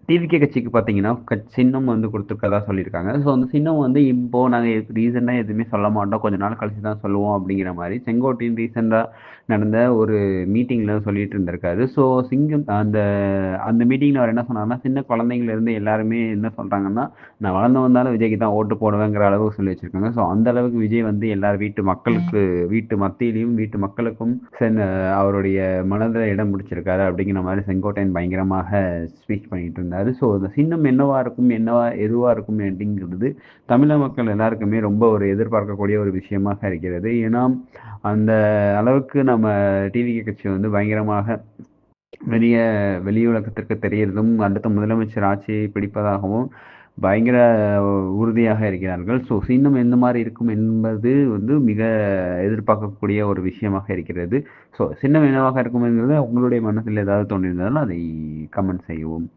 TVK கட்சிக்கு பார்த்தீங்கன்னா, சின்னம் வந்து குடுத்துருக்கதா சொல்லியிருக்காங்க. ஸோ, அந்த சின்னம் வந்து இப்போ நாங்க ரீசென்ட்டா எதுவுமே சொல்ல மாட்டோம். கொஞ்ச நாள் கழிச்சு தான் சொல்லுவோம் அப்படிங்கிற மாரி செங்கோட்டையன் ரீசென்ட்டா நடந்த ஒரு மீட்டிங்ல சொல்லிட்டு இருந்திருக்காரு. ஸோ, சிங்கம் அந்த அந்த மீட்டிங்ல அவர் என்ன சொன்னாருன்னா, சின்ன குழந்தைங்கள்லேருந்து எல்லாருமே என்ன சொல்றாங்கன்னா, நான் வளர்ந்து வந்தாலும் விஜய்க்கு தான் ஓட்டு போடுவேங்கிற அளவுக்கு சொல்லி வச்சிருக்காங்க. ஸோ, அந்த அளவுக்கு விஜய் வந்து எல்லார் வீட்டு மக்களுக்கு வீட்டு மத்தியிலயும், வீட்டு மக்களுக்கும் அவருடைய மனதில இடம் பிடிச்சிருக்காரு அப்படிங்கிற மாரி செங்கோட்டையன் பயங்கரமாக ஸ்பீச் பண்ணிட்டு இருந்தாரு. ஸோ, அந்த சின்னம் என்னவா இருக்கும், எதுவா இருக்கும் அப்படிங்கிறது தமிழக மக்கள் எல்லாருக்குமே ரொம்ப ஒரு எதிர்பார்க்கக்கூடிய ஒரு விஷயமாக இருக்கிறது. ஏன்னா, அந்த அளவுக்கு நம்ம டிவிகே கட்சி வந்து பயங்கரமாக வெளிய வெளி உலகத்திற்கு தெரியறதும், அடுத்த முதலமைச்சர் ஆட்சியை பிடிப்பதாகவும் பயங்கர உறுதியாக இருக்கிறார்கள். ஸோ, சின்னம் எந்த மாரி இருக்கும் என்பது வந்து மிக எதிர்பார்க்கக்கூடிய ஒரு விஷயமாக இருக்கிறது. ஸோ, சின்னம் என்னவாக இருக்கும் என்கிறது உங்களுடைய மனதில் ஏதாவது தோன்றியிருந்தாலும் அதை கமெண்ட் செய்யவும்.